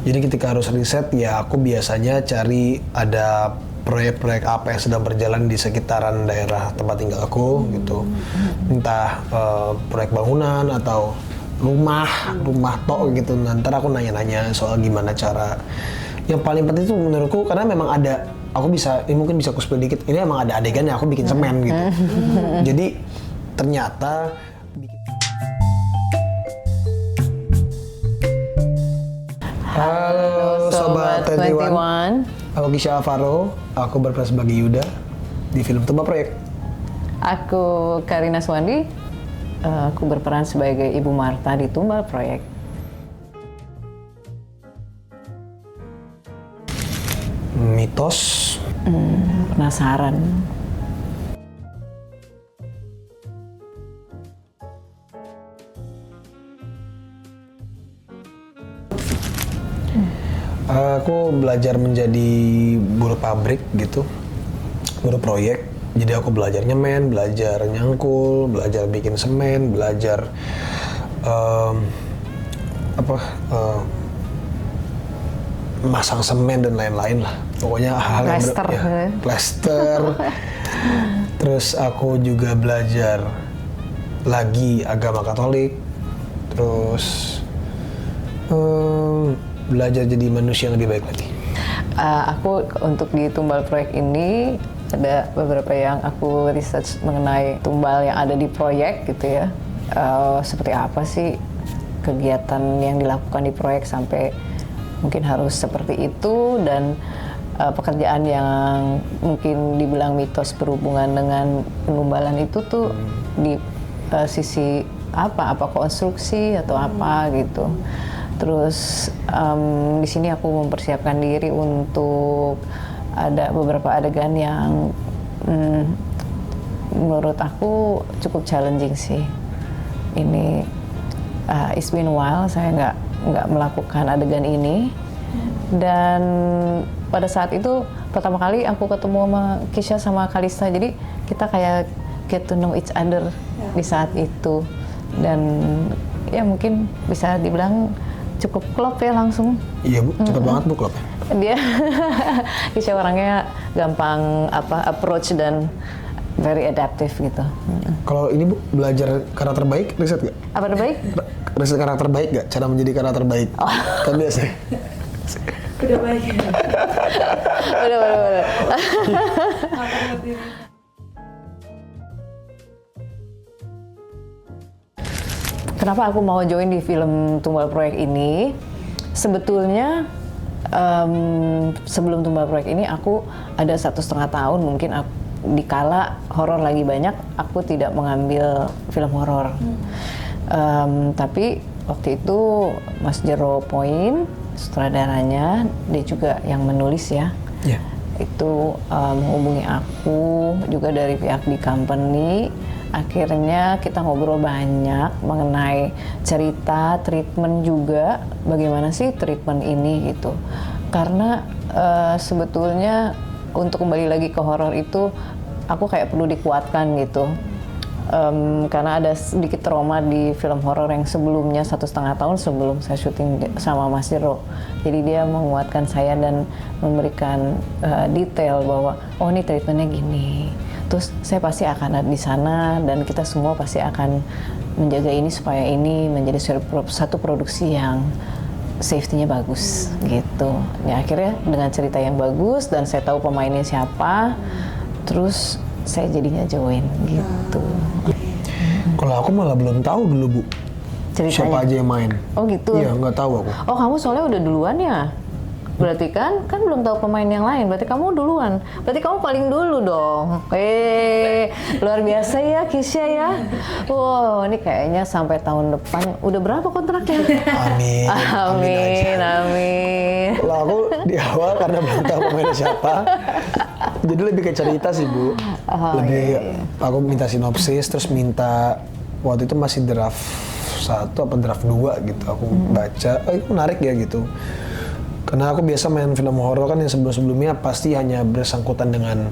Jadi ketika harus riset ya aku biasanya cari ada proyek-proyek apa yang sedang berjalan di sekitaran daerah tempat tinggal aku gitu. Entah proyek bangunan atau rumah tok gitu. Nanti aku nanya-nanya soal gimana cara. Yang paling penting itu menurutku karena memang ada, aku bisa, ini mungkin bisa aku spill dikit. Ini emang ada adegannya aku bikin semen gitu. Jadi ternyata Halo Sobat 21. Aku Gisha Alvaro, aku berperan sebagai Yuda di film Tumbal Proyek. Aku Karina Swandi, aku berperan sebagai Ibu Marta di Tumbal Proyek. Mitos. Penasaran. Aku belajar menjadi buruh pabrik gitu, buruh proyek. Jadi aku belajar nyemen, belajar nyangkul, belajar bikin semen, belajar masang semen dan lain-lain lah. Pokoknya hal yang plaster. Terus aku juga belajar lagi agama Katolik. Terus belajar jadi manusia yang lebih baik lagi. Aku untuk di Tumbal Proyek ini ada beberapa yang aku research mengenai tumbal yang ada di proyek gitu ya. Seperti apa sih kegiatan yang dilakukan di proyek sampai mungkin harus seperti itu, dan pekerjaan yang mungkin dibilang mitos berhubungan dengan penumbalan itu tuh di sisi apa konstruksi atau apa gitu. Terus di sini aku mempersiapkan diri untuk ada beberapa adegan yang menurut aku cukup challenging sih. Ini it's been a while saya nggak melakukan adegan ini, dan pada saat itu pertama kali aku ketemu sama Kisha sama Kalista, jadi kita kayak get to know each other di saat itu, dan ya mungkin bisa dibilang cukup klop ya langsung. Iya Bu, cepet banget Bu klopnya. Dia Kisha orangnya gampang approach dan very adaptive gitu. Kalau ini Bu, belajar karakter baik, riset nggak? Apa terbaik? Riset karakter baik nggak? Cara menjadi karakter baik? Kan biasa. Udah baik. Udah. Kenapa aku mau join di film Tumbal Proyek ini? Sebetulnya sebelum Tumbal Proyek ini aku ada 1,5 tahun mungkin dikala horor lagi banyak, aku tidak mengambil film horor. Tapi waktu itu Mas Jero Point, sutradaranya, dia juga yang menulis ya. Yeah. Itu menghubungi aku juga dari pihak di company. Akhirnya kita ngobrol banyak mengenai cerita, treatment juga, bagaimana sih treatment ini gitu. Karena sebetulnya untuk kembali lagi ke horor itu, aku kayak perlu dikuatkan gitu. Karena ada sedikit trauma di film horor yang sebelumnya 1,5 tahun sebelum saya syuting sama Mas Jero. Jadi dia menguatkan saya dan memberikan detail bahwa oh ini treatmentnya gini. Terus saya pasti akan ada di sana dan kita semua pasti akan menjaga ini supaya ini menjadi satu produksi yang safety-nya bagus gitu. Ya akhirnya dengan cerita yang bagus dan saya tahu pemainnya siapa, terus saya jadinya join gitu. Kalau aku malah belum tahu dulu Bu. Ceritanya. Siapa aja yang main. Oh gitu? Iya, nggak tahu aku. Oh kamu soalnya udah duluan ya? Berarti kan belum tahu pemain yang lain, berarti kamu duluan. Berarti kamu paling dulu dong. Luar biasa ya Kisha ya. Wow, ini kayaknya sampai tahun depan. Udah berapa kontraknya? Amin. Amin. Kalau aku di awal karena belum tahu pemainnya siapa, jadi lebih ke cerita sih Bu. Aku minta sinopsis, terus minta waktu itu masih draft 1 apa draft 2 gitu. Aku baca, itu menarik ya gitu. Karena aku biasa main film horor kan yang sebelum-sebelumnya pasti hanya bersangkutan dengan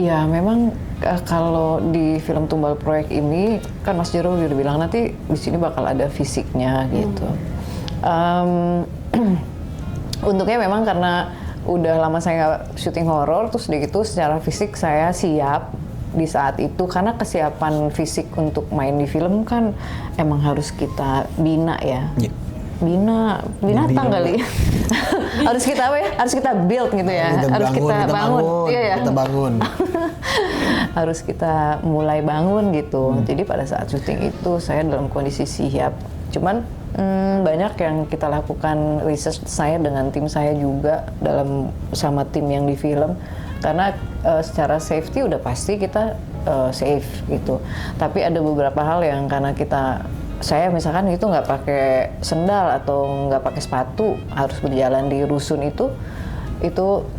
Iya, memang kalau di film Tumbal Proyek ini kan Mas Jero udah bilang nanti di sini bakal ada fisiknya gitu. Untungnya memang karena udah lama saya nggak syuting horor, terus udah gitu secara fisik saya siap di saat itu karena kesiapan fisik untuk main di film kan emang harus kita bina ya. Yeah. Binatang kali. Harus kita apa ya? Harus kita build gitu ya. Harus kita bangun. Iya ya. Kita bangun. Harus kita mulai bangun gitu. Jadi pada saat syuting itu saya dalam kondisi siap. Cuman banyak yang kita lakukan research saya dengan tim saya juga dalam sama tim yang di film. Karena secara safety udah pasti kita safe gitu. Tapi ada beberapa hal yang karena saya misalkan itu nggak pakai sendal atau nggak pakai sepatu harus berjalan di rusun itu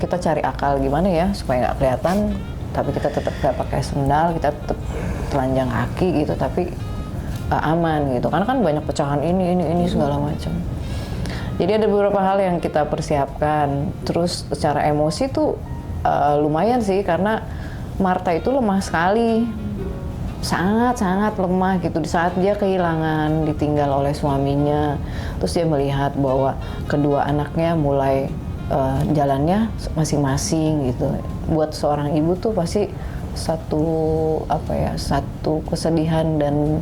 kita cari akal gimana ya supaya nggak kelihatan tapi kita tetap nggak pakai sendal, kita tetap telanjang kaki gitu tapi aman gitu karena kan banyak pecahan ini segala macam. Jadi ada beberapa hal yang kita persiapkan. Terus secara emosi tuh lumayan sih karena Martha itu lemah sekali. Sangat lemah gitu di saat dia kehilangan, ditinggal oleh suaminya. Terus dia melihat bahwa kedua anaknya mulai jalannya masing-masing gitu. Buat seorang ibu tuh pasti satu kesedihan dan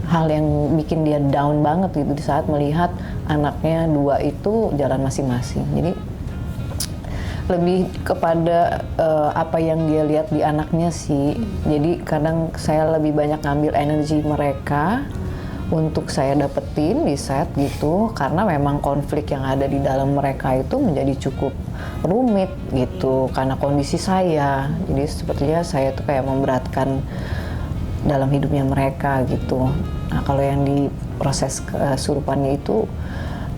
hal yang bikin dia down banget gitu di saat melihat anaknya dua itu jalan masing-masing. Jadi lebih kepada apa yang dia lihat di anaknya sih. Jadi kadang saya lebih banyak ngambil energi mereka untuk saya dapetin di set gitu karena memang konflik yang ada di dalam mereka itu menjadi cukup rumit gitu karena kondisi saya. Jadi sepertinya saya tuh kayak memberatkan dalam hidupnya mereka gitu. Nah kalau yang di proses kesurupannya itu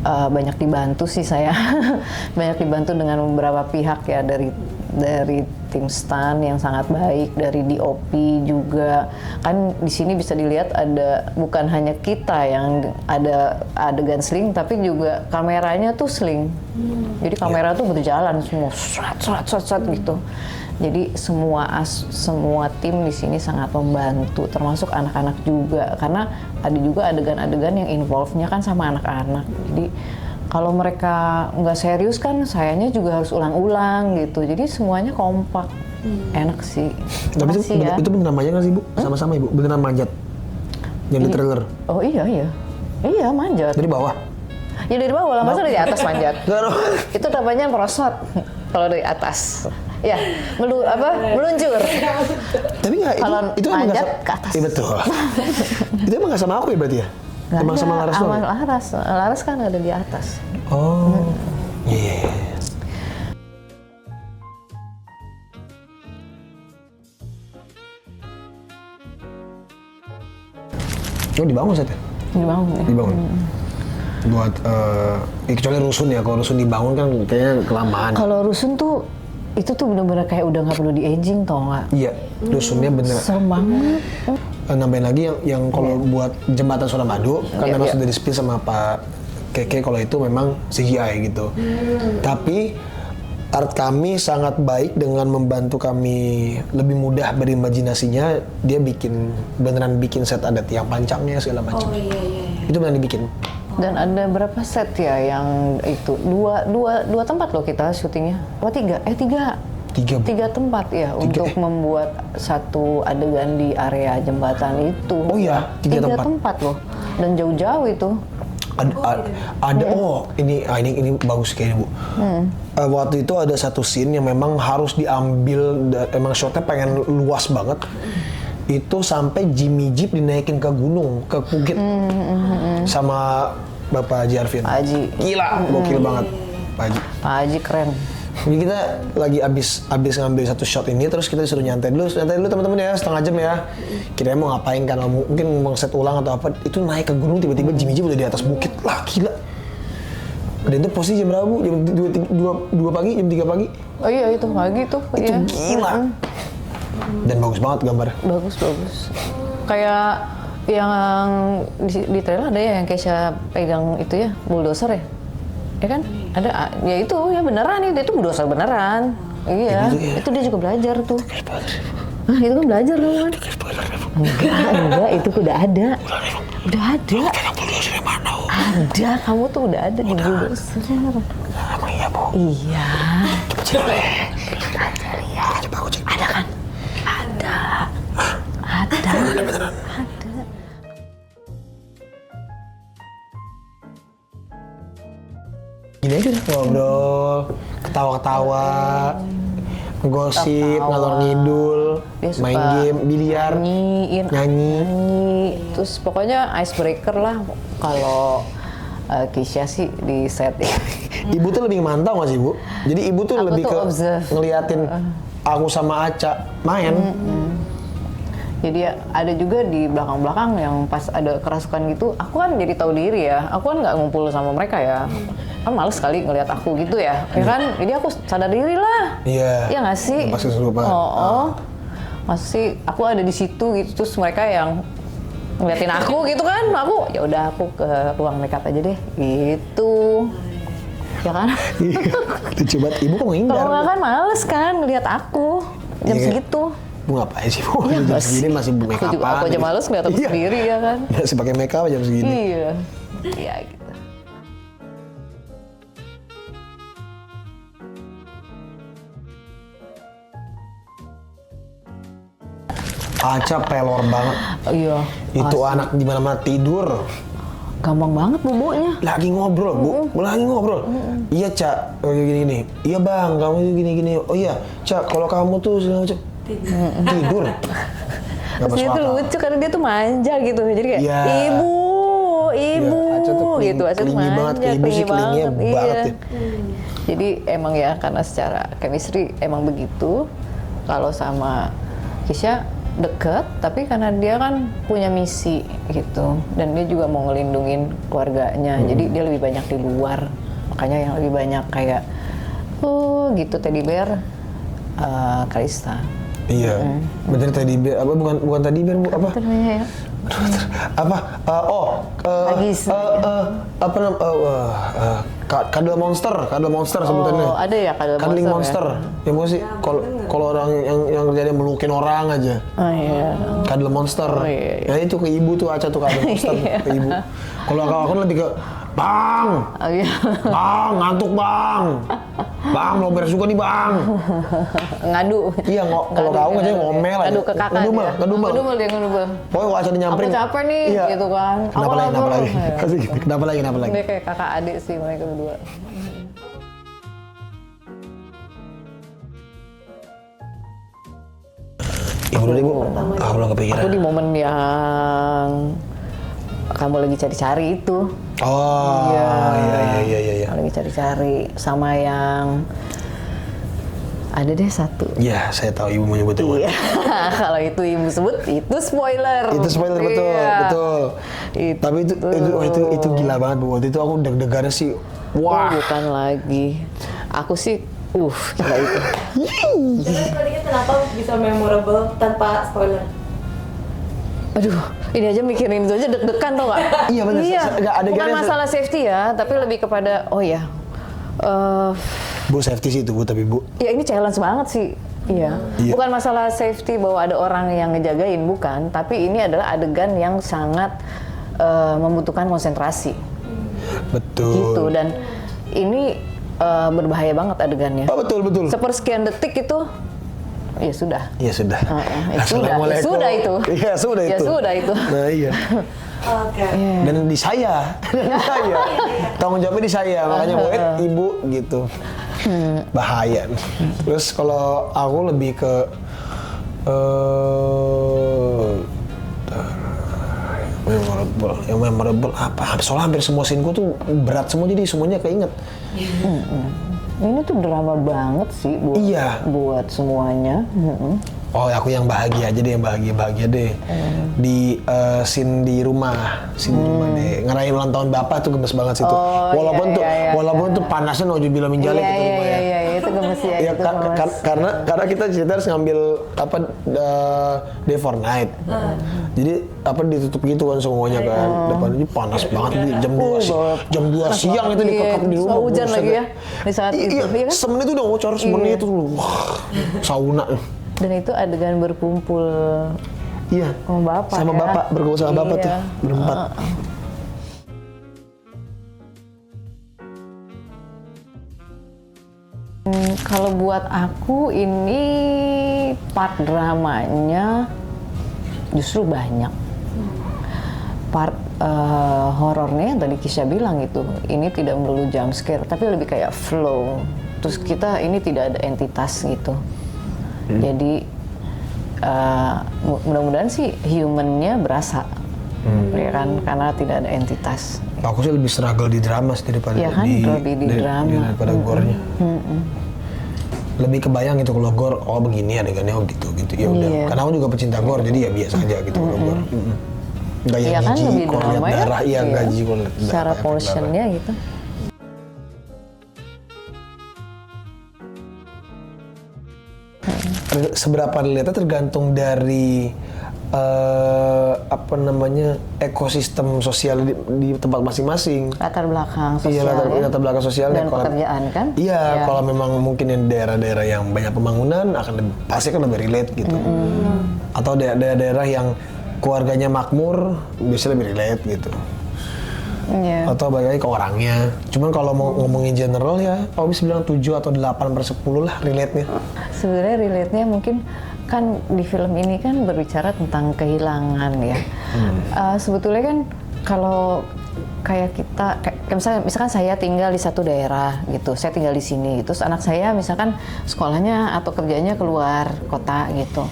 banyak dibantu sih saya. Banyak dibantu dengan beberapa pihak ya dari tim stan yang sangat baik, dari DOP juga. Kan di sini bisa dilihat ada bukan hanya kita yang ada adegan sling tapi juga kameranya tuh sling. Jadi kamera tuh berjalan semua srat gitu. Jadi semua tim di sini sangat membantu, termasuk anak-anak juga, karena ada juga adegan-adegan yang involve-nya kan sama anak-anak. Jadi kalau mereka nggak serius kan, sayanya juga harus ulang-ulang gitu. Jadi semuanya kompak, enak sih. Tapi itu beneran manjat nggak sih Bu? Sama-sama Ibu, beneran manjat? Yang di trailer? Oh iya manjat. Dari bawah? Ya dari bawah lah, masa dari atas manjat? Itu namanya merosot kalau dari atas. Ya, meluncur. Tapi nggak, itu emang manjat nggak ke atas. Iya betul. Itu emang nggak sama aku ya berarti ya? Nggak emang ada, sama Laras doang? Laras kan ada di atas. Oh, iya. Oh dibangun setnya? Dibangun ya. Dibangun. Buat kecuali rusun ya, kalau rusun dibangun kan kayaknya kelamaan. Kalau rusun tuh itu tuh bener-bener kayak udah nggak perlu di aging tau nggak? Iya, rusunnya bener. Serem banget. Nambahin lagi yang kalau buat jembatan Suramadu kan memang sudah di-spin sama Pak Keke, kalau itu memang CGI gitu. Tapi art kami sangat baik dengan membantu kami lebih mudah berimajinasinya. Dia beneran bikin set ada tiang pancangnya segala macam. Oh iya. Itu beneran dibikin. Dan ada berapa set ya yang itu? Dua tempat loh kita syutingnya. Oh tiga. Tiga tempat ya untuk membuat satu adegan di area jembatan itu. Oh iya, tiga tempat loh. Dan jauh-jauh itu. Ini bagus kayaknya Bu. Waktu itu ada satu scene yang memang harus diambil, emang shotnya pengen luas banget. Itu sampai Jimmy Jeep dinaikin ke gunung, ke bukit sama Bapak Haji Arvin. Pak Haji. Gila, gokil banget Pak Haji. Pak Haji keren. Jadi kita lagi abis ngambil satu shot ini, terus kita disuruh nyantai dulu teman-teman ya, setengah jam ya. Kita mau ngapain kan, mungkin mau set ulang atau apa, itu naik ke gunung tiba-tiba Jimmy Jeep udah di atas bukit, lah gila. Dan itu posisi jam berapa Bu? Jam 2 pagi, jam 3 pagi? Oh iya itu pagi tuh. Itu gila. Dan bagus banget gambar. Bagus. Kayak yang di trailer ada ya yang Kesha pegang itu ya, bulldozer ya? Ya kan? Ada, ya itu ya beneran itu bulldozer beneran. Iya, itu dia juga belajar tuh. Hah, itu kan belajar dong kan? Enggak, itu udah ada. Udah ada. Ada, kamu tuh udah ada di bulldozer. Emang iya, Bu? Iya. Coba aku cek. Ada kan? Ada. Ada. Ada. Gini aja deh, ngobrol, ketawa-ketawa, gosip, ngalor ngidul, Dia suka main game, biliar, nyanyi. Terus pokoknya icebreaker lah kalau Kisha sih di set ya. Ibu tuh lebih mantau nggak sih, Bu? Jadi ibu tuh Aku lebih tuh ke observe. ngeliatin aku sama Aca main. Jadi ada juga di belakang-belakang yang pas ada kerasukan gitu, aku kan jadi tahu diri ya. Aku kan nggak ngumpul sama mereka ya. Kan males sekali ngelihat aku gitu ya. Ya kan? Jadi aku sadar diri lah. Iya. Iya nggak sih? Pas kesurupan. Oh. Maksud sih aku ada di situ gitu, terus mereka yang ngeliatin aku gitu kan. Aku ya udah aku ke ruang makeup aja deh. Gitu. Ya kan? Iya. Lucu banget. Ibu kok menghindar? Kalau nggak kan males kan ngelihat aku jam Iya. segitu. Bu ngapain sih, Bu? Iya, Jam segini masih make Aku juga up-an. aku aja males ngeliat aku Iya. sendiri ya kan. Masih pakai make up jam segini. Iya. Iya gitu. Aca pelor banget. Iya. Itu anak di mana-mana tidur. Gampang banget bobonya. Lagi ngobrol, Bu. Lagi ngobrol. Iya, Cak. Oh, gini-gini. Iya, Bang. Kamu gini-gini. Oh iya, Cak. Kalau kamu tuh segala macam. Tidur. Gak Terus dia masuk tuh akal. lucu karena dia tuh manja gitu. Jadi kayak Iya. ibu Iya, Aca tuh gitu. Aca tuh kelingi banget. manja, Ibu sih kelingi kelingnya banget. banget Iya. ya. Jadi emang ya karena secara chemistry emang begitu. Kalau sama Kisha deket, tapi karena dia kan punya misi gitu, dan dia juga mau ngelindungin keluarganya, jadi dia lebih banyak di luar, makanya yang lebih banyak kayak gitu teddy bear, Kalista. Iya. Bener tadi bear apa bukan tadi bear, Bu, apa? Apa namanya ya? Apa? Agis. Apa namanya? Kadal monster sebutannya. Oh, ada ya kadal Cuddling monster monster. Ya bukan sih? Kalau orang yang kerjanya melukin orang aja. Oh iya. Kadal monster. Oh, iya, iya. Ya itu ke ibu tuh, Aca tuh kadal monster ke ibu. Kalau aku lebih ke Bang, Oh iya. Bang, ngantuk Bang. Bang, mau beres juga nih Bang. Ngadu. Iya, kalau kamu aja ngomel aja. Ngadu ke kakak. Ngedumel. Ngedumel dia ngedumel. Pokoknya kalau Aca nyamperin. Aku capek nih, Iya. gitu kan. Kenapa Aku lagi? lapar. Iya. Kasih gitu. Kenapa lagi? Dia kayak kakak adik sih mereka berdua. Ibu dulu, Ibu. Aku belum kepikiran. Aku di momen yang kamu lagi cari-cari itu. Oh, iya. Lagi cari-cari sama yang ada deh satu. Iya, saya tahu Ibu mau nyebut itu. Iya. Kalau itu ibu sebut itu spoiler. Itu spoiler, betul, Iya. betul. Tapi itu gila banget, Bu. Waktu itu aku deg-degannya sih. Wah. Bukan lagi. Aku sih gila itu. Tadinya kenapa bisa memorable tanpa spoiler? Aduh, ini aja mikirin itu aja deg-degan tau gak? Iya, bener. Nggak ada Bukan garis. masalah safety ya, tapi lebih kepada Bu, safety sih itu, Bu, tapi Bu. ya ini challenge banget sih. Iya. Iya. Bukan masalah safety bahwa ada orang yang ngejagain, bukan. Tapi ini adalah adegan yang sangat membutuhkan konsentrasi. Betul. Gitu. Dan ini berbahaya banget adegannya. Oh, betul. Sepersekian detik itu, ya sudah. Ya sudah. Ya sudah itu. Iya, sudah Ya itu. sudah itu. Nah, iya. Oke. Dan di saya. Tanggung jawabnya di saya, makanya buat Ibu gitu. Bahaya. Terus kalau aku lebih ke memorable apa? Soalnya hampir semua scene-ku tuh berat semua, jadi semuanya keinget. Ini tuh drama banget sih buat, Iya. buat semuanya. Oh, aku yang bahagia aja deh, yang bahagia deh. Di scene di rumah, deh. Ngerayain ulang tahun bapak tuh gemes banget situ. Oh, Walaupun iya. tuh panasnya naujubillah min dzalik Iya, itu rumah ya. iya, itu gemes famous ya, Ya, itu famous. karena kita cerita harus ngambil apa day for night. Jadi apa ditutup gitu kan semuanya kan. Depannya panas banget di jam 2 siang itu dikekang di rumah. Hujan buset lagi dah. ya di saat itu, Iya, iya kan? semen itu udah ngocor semennya itu wah, sauna. Dan itu adegan berkumpul Iya. sama bapak. Sama ya? bapak berkumpul sama bapak tuh Iya. berempat. Kalau buat aku ini part dramanya justru banyak. Part horornya yang tadi Kisha bilang itu, ini tidak melulu jump scare, tapi lebih kayak flow. Terus kita ini tidak ada entitas gitu. Jadi mudah-mudahan sih humannya berasa, ya kan, karena tidak ada entitas. Aku sih lebih struggle di drama sih daripada Ya kan, lebih di drama. daripada gore-nya. Lebih kebayang gitu kalau gore, oh begini adegannya, oh gitu ya udah. Iya. Karena aku juga pecinta gore, jadi ya biasa aja gitu kalau gore. Enggak yang Iya kan, jijik lebih kalau lihat drama ya. darah, iya enggak jijik kalau lihat darah. Secara efek portionnya gitu. darah. Seberapa relate tergantung dari apa namanya ekosistem sosial di tempat masing-masing. Latar belakang sosial Iya, latar belakang sosialnya. dan pekerjaan kan. Iya, Ya. kalau memang mungkin yang daerah-daerah yang banyak pembangunan pasti akan lebih relate gitu. Atau daerah-daerah yang keluarganya makmur bisa lebih relate gitu. Iya. Atau balik lagi ke orangnya. Cuman kalau mau ngomongin general ya, aku bisa bilang 7 atau 8/10 lah relate-nya. Sebenarnya relate-nya mungkin kan di film ini kan berbicara tentang kehilangan ya. Sebetulnya kan kalau kayak kita, misalkan saya tinggal di satu daerah gitu, saya tinggal di sini, terus anak saya misalkan sekolahnya atau kerjanya keluar kota gitu,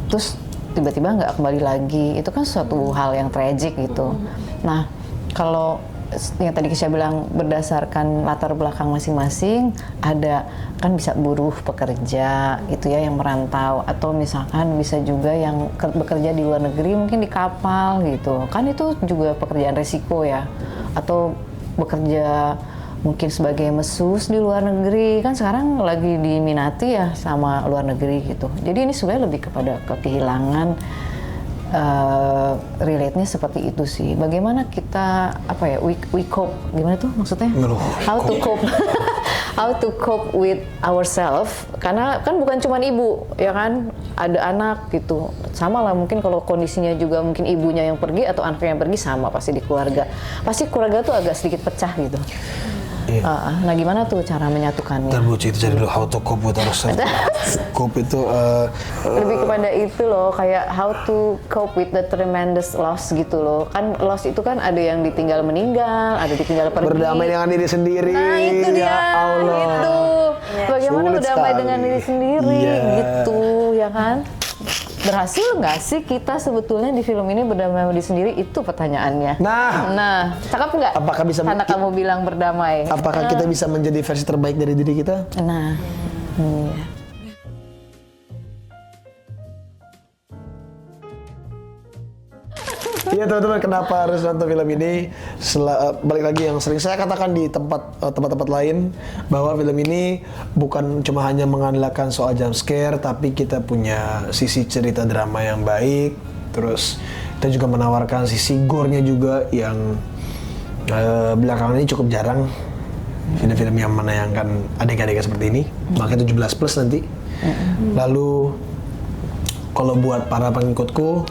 terus tiba-tiba nggak kembali lagi, itu kan suatu hal yang tragic gitu. Nah, kalau yang tadi Kisha bilang berdasarkan latar belakang masing-masing, ada kan bisa buruh pekerja gitu ya yang merantau, atau misalkan bisa juga yang bekerja di luar negeri mungkin di kapal gitu, kan itu juga pekerjaan resiko ya, atau bekerja mungkin sebagai mesus di luar negeri, kan sekarang lagi diminati ya sama luar negeri gitu. Jadi ini sebenarnya lebih kepada kehilangan. Relate-nya seperti itu sih. Bagaimana kita we cope, gimana tuh maksudnya? How to cope, how to cope with ourselves. Karena kan bukan cuma ibu, ya kan, ada anak gitu. Sama lah mungkin kalau kondisinya juga mungkin ibunya yang pergi atau anaknya yang pergi, sama pasti di keluarga. Pasti keluarga tuh agak sedikit pecah gitu. Iya. Nah gimana tuh cara menyatukannya? Terbuci itu jadi dulu how to cope with ourselves. Cope itu lebih kepada itu loh, kayak how to cope with the tremendous loss gitu loh. Kan loss itu kan ada yang ditinggal meninggal, ada ditinggal pergi. berdamai dengan diri sendiri. Nah itu dia, Ya Allah. gitu. Bagaimana Sulit berdamai sekali. dengan diri sendiri, Iya. gitu, ya kan? Berhasil nggak sih kita sebetulnya di film ini berdamai sama diri sendiri? Itu pertanyaannya. Nah, cakep nggak? Apakah bisa Karena kamu bilang berdamai. apakah kita bisa menjadi versi terbaik dari diri kita? Nah, iya. Iya teman-teman, kenapa harus nonton film ini? Balik lagi yang sering saya katakan di tempat-tempat lain, bahwa film ini bukan cuma hanya mengandalkan soal jump scare, tapi kita punya sisi cerita drama yang baik. Terus kita juga menawarkan sisi gore-nya juga yang belakangan ini cukup jarang film-film yang menayangkan adegan-adegan seperti ini. Makanya 17+ nanti. Lalu kalau buat para pengikutku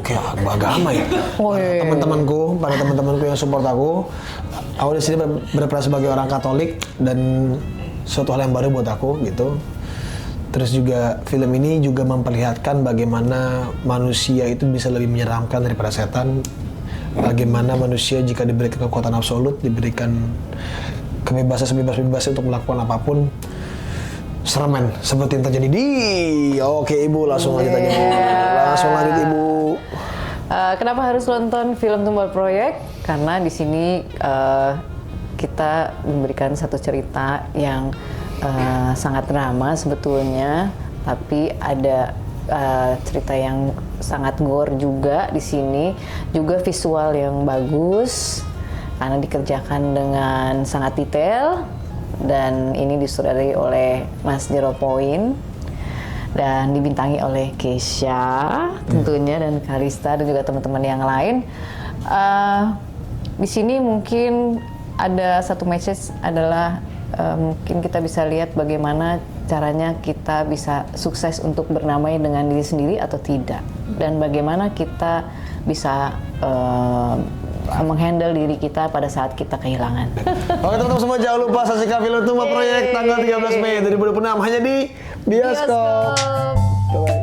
kayak agama ya. Para teman-temanku yang support aku di sini berperan sebagai orang Katolik dan suatu hal yang baru buat aku gitu. Terus juga film ini juga memperlihatkan bagaimana manusia itu bisa lebih menyeramkan daripada setan. Bagaimana manusia jika diberikan kekuatan absolut, diberikan kebebasan untuk melakukan apapun, serem men, seperti yang terjadi di Oke Ibu, langsung lanjut aja Bu. Langsung lanjut Ibu. Kenapa harus nonton film Tumbal Proyek? Karena di sini kita memberikan satu cerita yang sangat drama sebetulnya, tapi ada cerita yang sangat gore juga di sini, juga visual yang bagus karena dikerjakan dengan sangat detail. dan ini disutradarai oleh Mas Jero Point dan dibintangi oleh Kesha tentunya dan Kalista dan juga teman-teman yang lain. Di sini mungkin ada satu message adalah mungkin kita bisa lihat bagaimana caranya kita bisa sukses untuk bernamai dengan diri sendiri atau tidak, dan bagaimana kita bisa menghandle diri kita pada saat kita kehilangan. Oke teman-teman semua, jangan lupa saksikan film Tumbal Proyek tanggal 13 Mei 2026 hanya di bioskop. Bioskop. Bye-bye.